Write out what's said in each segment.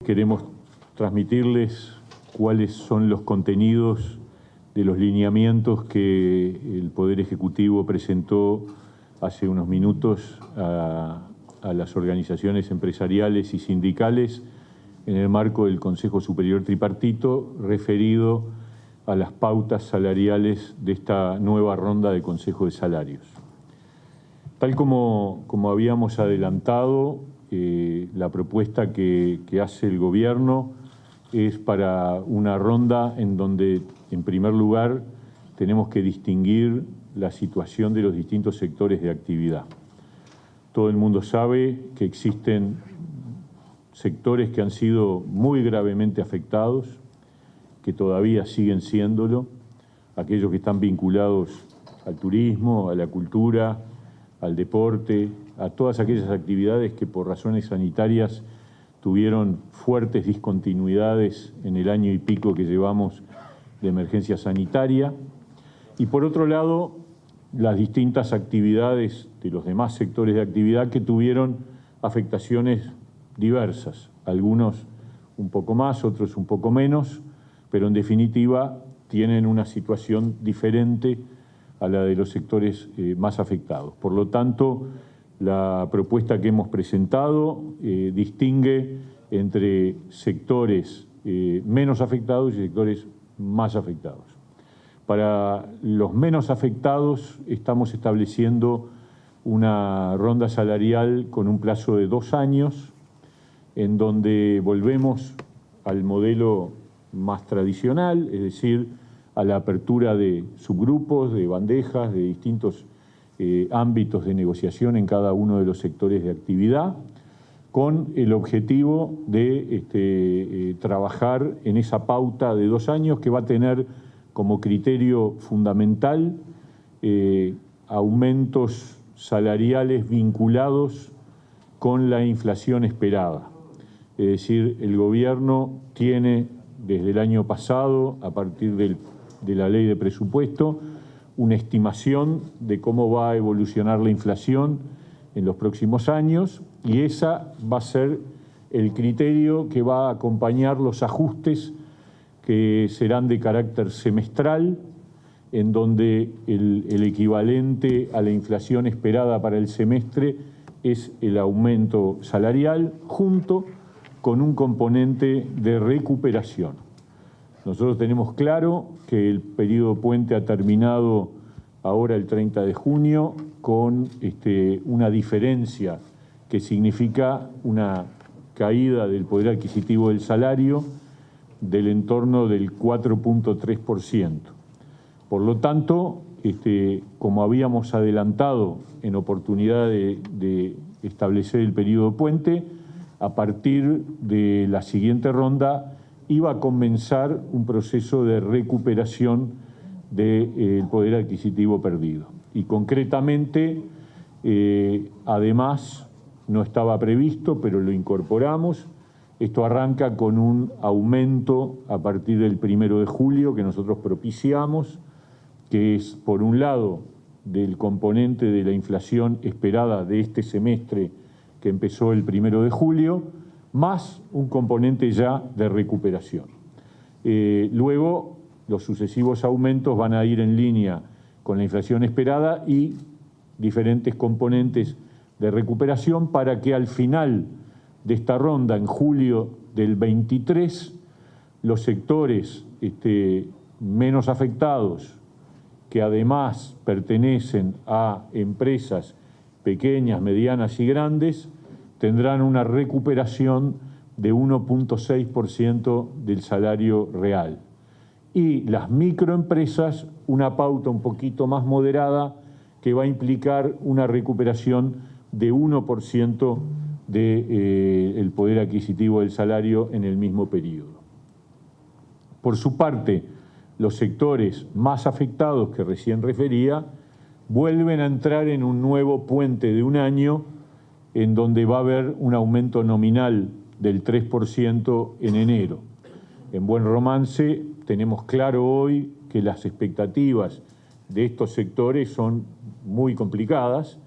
Queremos transmitirles cuáles son los contenidos de los lineamientos que el Poder Ejecutivo presentó hace unos minutos a las organizaciones empresariales y sindicales en el marco del Consejo Superior Tripartito referido a las pautas salariales de esta nueva ronda de Consejo de Salarios. Tal como habíamos adelantado, la propuesta que hace el Gobierno es para una ronda en donde, en primer lugar, tenemos que distinguir la situación de los distintos sectores de actividad. Todo el mundo sabe que existen sectores que han sido muy gravemente afectados, que todavía siguen siéndolo, aquellos que están vinculados al turismo, a la cultura, al deporte, a todas aquellas actividades que por razones sanitarias tuvieron fuertes discontinuidades en el año y pico que llevamos de emergencia sanitaria. Y por otro lado, las distintas actividades de los demás sectores de actividad que tuvieron afectaciones diversas, algunos un poco más, otros un poco menos, pero en definitiva tienen una situación diferente a la de los sectores más afectados. Por lo tanto, la propuesta que hemos presentado distingue entre sectores menos afectados y sectores más afectados. Para los menos afectados estamos estableciendo una ronda salarial con un plazo de 2 años, en donde volvemos al modelo más tradicional, es decir, a la apertura de subgrupos, de bandejas, de distintos ámbitos de negociación en cada uno de los sectores de actividad, con el objetivo de trabajar en esa pauta de 2 años que va a tener como criterio fundamental aumentos salariales vinculados con la inflación esperada. Es decir, el Gobierno tiene desde el año pasado, a partir de la ley de presupuesto, una estimación de cómo va a evolucionar la inflación en los próximos años y esa va a ser el criterio que va a acompañar los ajustes que serán de carácter semestral, en donde el equivalente a la inflación esperada para el semestre es el aumento salarial junto con un componente de recuperación. Nosotros tenemos claro que el periodo puente ha terminado ahora el 30 de junio con una diferencia que significa una caída del poder adquisitivo del salario del entorno del 4.3%. Por lo tanto, como habíamos adelantado en oportunidad de establecer el periodo puente, a partir de la siguiente ronda iba a comenzar un proceso de recuperación del poder adquisitivo perdido. Y concretamente, además, no estaba previsto, pero lo incorporamos. Esto arranca con un aumento a partir del 1 de julio que nosotros propiciamos, que es, por un lado, del componente de la inflación esperada de este semestre que empezó el 1 de julio, más un componente ya de recuperación. Luego, los sucesivos aumentos van a ir en línea con la inflación esperada y diferentes componentes de recuperación para que al final de esta ronda, en julio del 23, los sectores menos afectados, que además pertenecen a empresas pequeñas, medianas y grandes, tendrán una recuperación de 1.6% del salario real. Y las microempresas, una pauta un poquito más moderada que va a implicar una recuperación de 1% del poder adquisitivo del salario en el mismo periodo. Por su parte, los sectores más afectados que recién refería vuelven a entrar en un nuevo puente de 1 año en donde va a haber un aumento nominal del 3% en enero. En buen romance, tenemos claro hoy que las expectativas de estos sectores son muy complicadas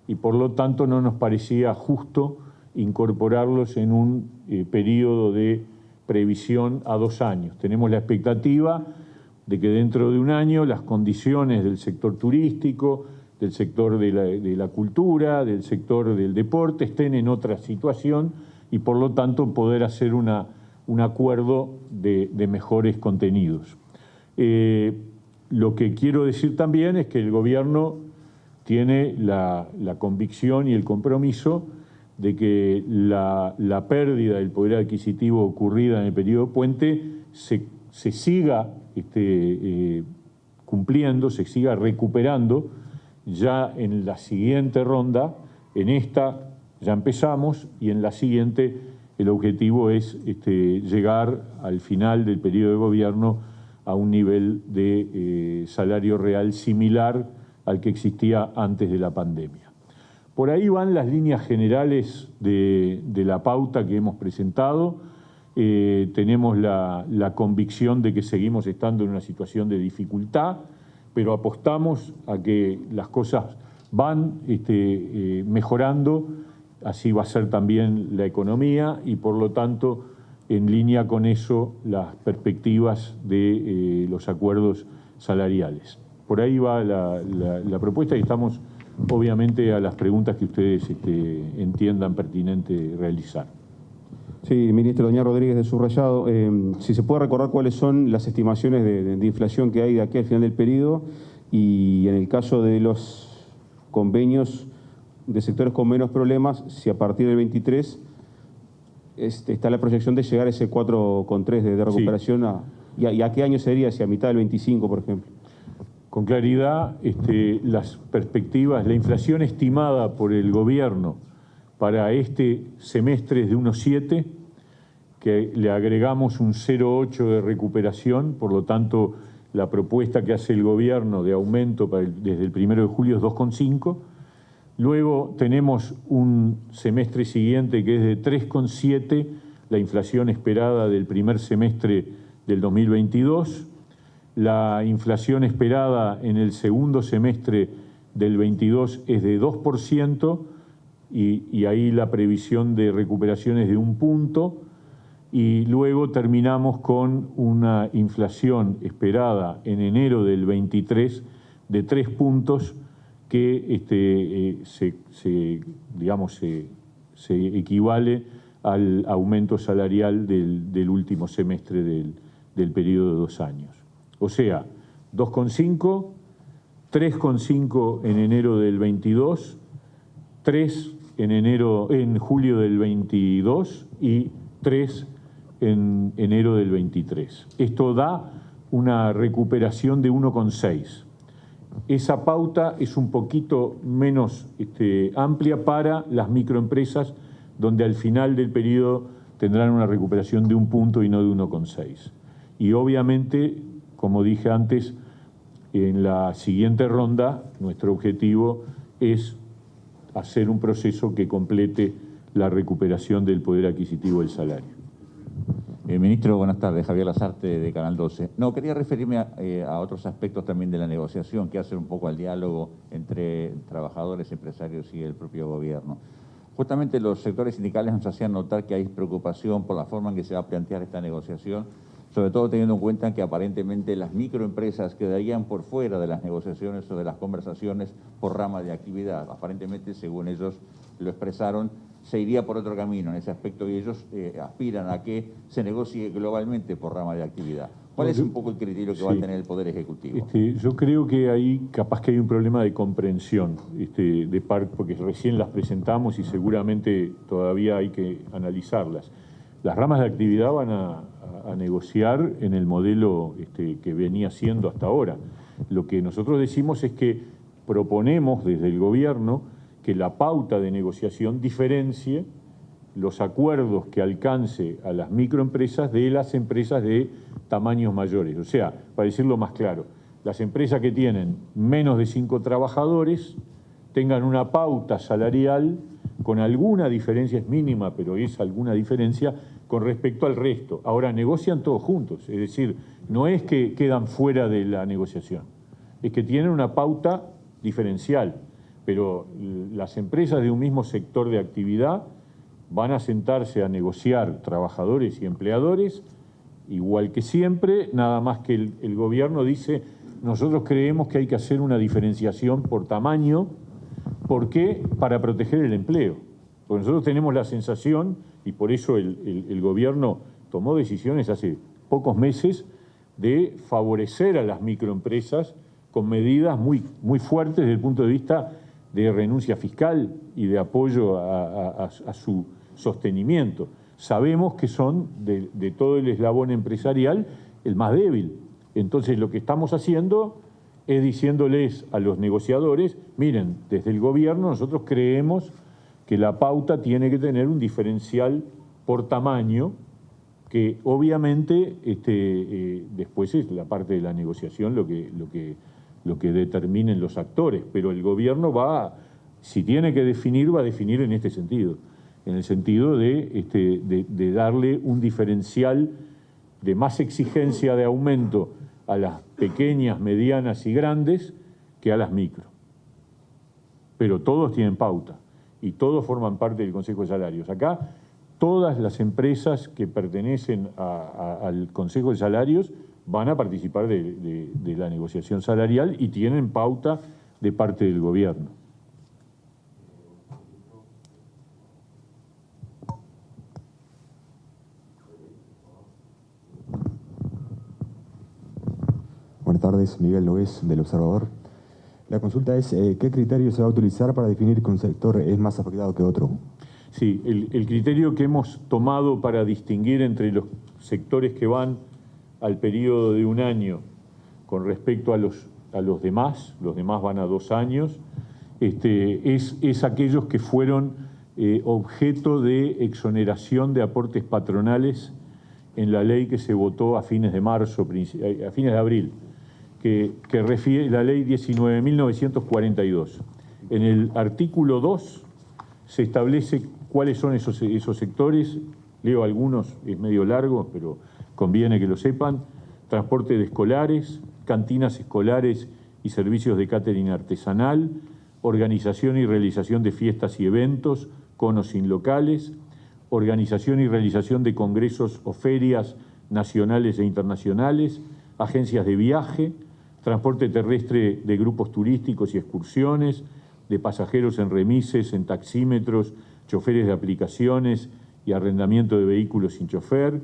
y por lo tanto no nos parecía justo incorporarlos en un periodo de previsión a 2 años. Tenemos la expectativa de que dentro de un año las condiciones del sector turístico, del sector de la cultura, del sector del deporte estén en otra situación y por lo tanto poder hacer un acuerdo de mejores contenidos. Lo que quiero decir también es que el gobierno tiene la convicción y el compromiso de que la pérdida del poder adquisitivo ocurrida en el periodo puente se siga cumpliendo, se siga recuperando ya en la siguiente ronda. En esta ya empezamos y en la siguiente el objetivo es llegar al final del periodo de gobierno a un nivel de salario real similar al que existía antes de la pandemia. Por ahí van las líneas generales de la pauta que hemos presentado. Tenemos la convicción de que seguimos estando en una situación de dificultad, pero apostamos a que las cosas van mejorando, así va a ser también la economía y por lo tanto en línea con eso las perspectivas de los acuerdos salariales. Por ahí va la propuesta y estamos obviamente a las preguntas que ustedes entiendan pertinente realizar. Sí, ministro. Doña Rodríguez de Subrayado, si se puede recordar cuáles son las estimaciones de inflación que hay de aquí al final del periodo y en el caso de los convenios de sectores con menos problemas, si a partir del 23 está la proyección de llegar a ese 4,3 de recuperación. Sí. ¿Y a qué año sería? Si a mitad del 25, por ejemplo. Con claridad, las perspectivas, la inflación estimada por el gobierno para este semestre es de 1,7, que le agregamos un 0,8 de recuperación, por lo tanto la propuesta que hace el gobierno de aumento desde el 1 de julio es 2,5. Luego tenemos un semestre siguiente que es de 3,7, la inflación esperada del primer semestre del 2022. La inflación esperada en el segundo semestre del 22 es de 2% y ahí la previsión de recuperación es de 1 punto. Y luego terminamos con una inflación esperada en enero del 23 de 3 puntos que se equivale al aumento salarial del último semestre del periodo de 2 años. O sea, 2,5, 3,5 en enero del 22, 3 en julio del 22 y 3 en enero del 23. Esto da una recuperación de 1,6. Esa pauta es un poquito menos amplia para las microempresas, donde al final del periodo tendrán una recuperación de 1 punto y no de 1,6. Y obviamente, como dije antes, en la siguiente ronda nuestro objetivo es hacer un proceso que complete la recuperación del poder adquisitivo del salario. Ministro, buenas tardes. Javier Lazarte, de Canal 12. No, quería referirme a otros aspectos también de la negociación, que hacen un poco al diálogo entre trabajadores, empresarios y el propio gobierno. Justamente los sectores sindicales nos hacían notar que hay preocupación por la forma en que se va a plantear esta negociación, sobre todo teniendo en cuenta que aparentemente las microempresas quedarían por fuera de las negociaciones o de las conversaciones por rama de actividad. Aparentemente, según ellos lo expresaron, se iría por otro camino en ese aspecto y ellos aspiran a que se negocie globalmente por rama de actividad. ¿Cuál es un poco el criterio que va a tener el Poder Ejecutivo? Yo creo que ahí capaz que hay un problema de comprensión, porque recién las presentamos y seguramente todavía hay que analizarlas. Las ramas de actividad van a negociar en el modelo que venía siendo hasta ahora. Lo que nosotros decimos es que proponemos desde el gobierno que la pauta de negociación diferencie los acuerdos que alcance a las microempresas de las empresas de tamaños mayores. O sea, para decirlo más claro, las empresas que tienen menos de 5 trabajadores tengan una pauta salarial con alguna diferencia, es mínima, pero es alguna diferencia con respecto al resto. Ahora, negocian todos juntos, es decir, no es que quedan fuera de la negociación, es que tienen una pauta diferencial, pero las empresas de un mismo sector de actividad van a sentarse a negociar trabajadores y empleadores, igual que siempre, nada más que el gobierno dice, nosotros creemos que hay que hacer una diferenciación por tamaño. ¿Por qué? Para proteger el empleo. Porque nosotros tenemos la sensación, y por eso el gobierno tomó decisiones hace pocos meses, de favorecer a las microempresas con medidas muy fuertes desde el punto de vista de renuncia fiscal y de apoyo a su sostenimiento. Sabemos que son, de todo el eslabón empresarial, el más débil. Entonces lo que estamos haciendo es diciéndoles a los negociadores, miren, desde el gobierno nosotros creemos que la pauta tiene que tener un diferencial por tamaño, que obviamente después es la parte de la negociación lo que determinen los actores, pero el gobierno va, si tiene que definir, va a definir en este sentido, en el sentido de darle un diferencial de más exigencia de aumento a las pequeñas, medianas y grandes que a las micro. Pero todos tienen pauta y todos forman parte del Consejo de Salarios. Acá todas las empresas que pertenecen al Consejo de Salarios van a participar de la negociación salarial y tienen pauta de parte del gobierno. Buenas tardes, Miguel Logués, del Observador. La consulta es, ¿qué criterio se va a utilizar para definir que un sector es más afectado que otro? Sí, el criterio que hemos tomado para distinguir entre los sectores que van al periodo de un año con respecto a los demás van a 2 años, es aquellos que fueron objeto de exoneración de aportes patronales en la ley que se votó a fines de marzo, a fines de abril, que refiere la ley 19.942. En el artículo 2 se establece cuáles son esos sectores, leo algunos, es medio largo, pero conviene que lo sepan: transporte de escolares, cantinas escolares y servicios de catering artesanal, organización y realización de fiestas y eventos, conos sin locales, organización y realización de congresos o ferias nacionales e internacionales, agencias de viaje, transporte terrestre de grupos turísticos y excursiones, de pasajeros en remises, en taxímetros, choferes de aplicaciones y arrendamiento de vehículos sin chofer,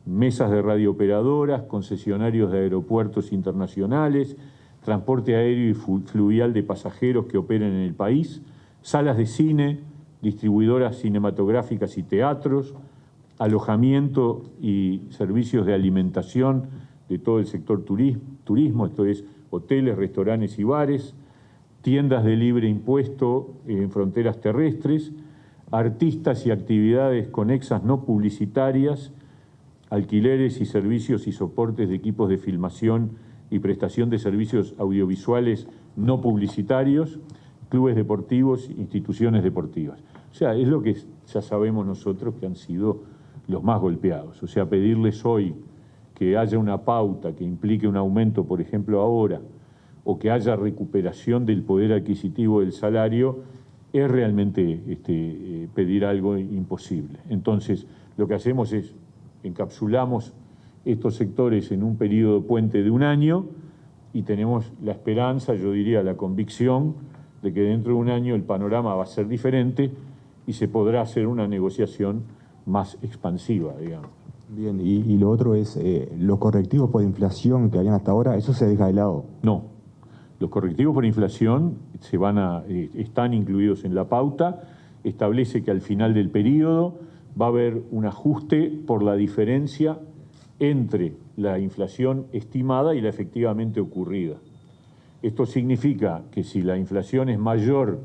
mesas de radiooperadoras, concesionarios de aeropuertos internacionales, transporte aéreo y fluvial de pasajeros que operen en el país, salas de cine, distribuidoras cinematográficas y teatros, alojamiento y servicios de alimentación de todo el sector turismo, esto es hoteles, restaurantes y bares, tiendas de libre impuesto en fronteras terrestres, artistas y actividades conexas no publicitarias, alquileres y servicios y soportes de equipos de filmación y prestación de servicios audiovisuales no publicitarios, clubes deportivos, instituciones deportivas. O sea, es lo que ya sabemos nosotros que han sido los más golpeados. O sea, pedirles hoy que haya una pauta que implique un aumento, por ejemplo, ahora, o que haya recuperación del poder adquisitivo del salario, es realmente pedir algo imposible. Entonces, lo que hacemos es encapsulamos estos sectores en un periodo puente de un año y tenemos la esperanza, yo diría la convicción, de que dentro de un año el panorama va a ser diferente y se podrá hacer una negociación más expansiva, digamos. Bien, y lo otro es, los correctivos por inflación que habían hasta ahora, ¿eso se deja de lado? No, los correctivos por inflación están incluidos en la pauta, establece que al final del periodo va a haber un ajuste por la diferencia entre la inflación estimada y la efectivamente ocurrida. Esto significa que si la inflación es mayor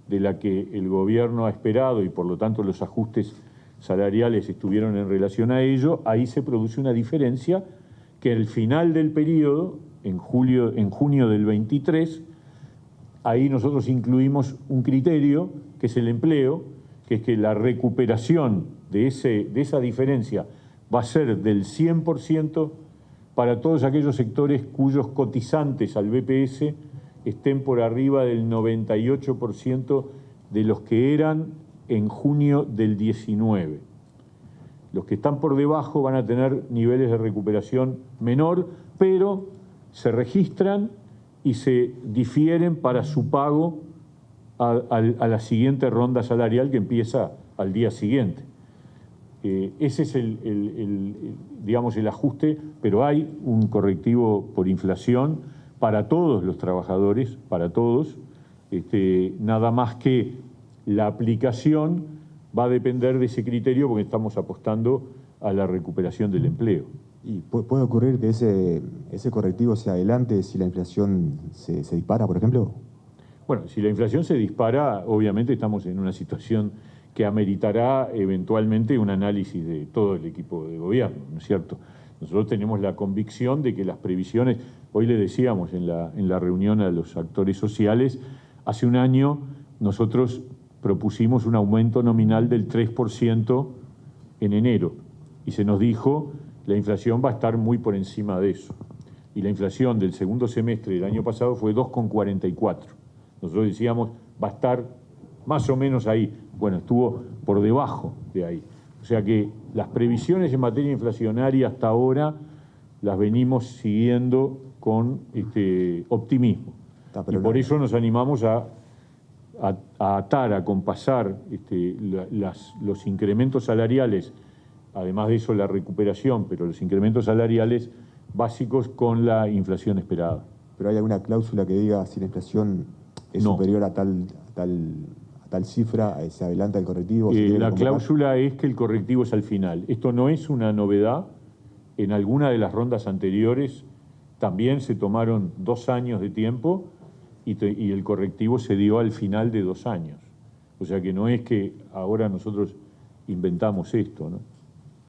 de la que el gobierno ha esperado y por lo tanto los ajustes salariales estuvieron en relación a ello, ahí se produce una diferencia que al final del periodo, en junio del 23, ahí nosotros incluimos un criterio que es el empleo, que es que la recuperación de esa diferencia va a ser del 100% para todos aquellos sectores cuyos cotizantes al BPS estén por arriba del 98% de los que eran en junio del 19. Los que están por debajo van a tener niveles de recuperación menor, pero se registran y se difieren para su pago a la siguiente ronda salarial que empieza al día siguiente. Ese es digamos, el ajuste, pero hay un correctivo por inflación para todos los trabajadores, para todos, nada más que la aplicación va a depender de ese criterio porque estamos apostando a la recuperación del empleo. ¿Y puede ocurrir que ese correctivo se adelante si la inflación se dispara, por ejemplo? Bueno, si la inflación se dispara, obviamente estamos en una situación que ameritará eventualmente un análisis de todo el equipo de gobierno, ¿no es cierto? Nosotros tenemos la convicción de que las previsiones, hoy le decíamos en la reunión a los actores sociales, hace un año nosotros propusimos un aumento nominal del 3% en enero y se nos dijo la inflación va a estar muy por encima de eso. Y la inflación del segundo semestre del año pasado fue 2,44. Nosotros decíamos va a estar más o menos ahí. Bueno, estuvo por debajo de ahí. O sea que las previsiones en materia inflacionaria hasta ahora las venimos siguiendo con optimismo. Y por eso nos animamos a atar, a compasar los incrementos salariales, además de eso la recuperación, pero los incrementos salariales básicos con la inflación esperada. ¿Pero hay alguna cláusula que diga si la inflación es superior a tal cifra, se adelanta el correctivo? La cláusula es que el correctivo es al final. Esto no es una novedad. En alguna de las rondas anteriores también se tomaron 2 años de tiempo y el correctivo se dio al final de 2 años. O sea que no es que ahora nosotros inventamos esto, ¿no?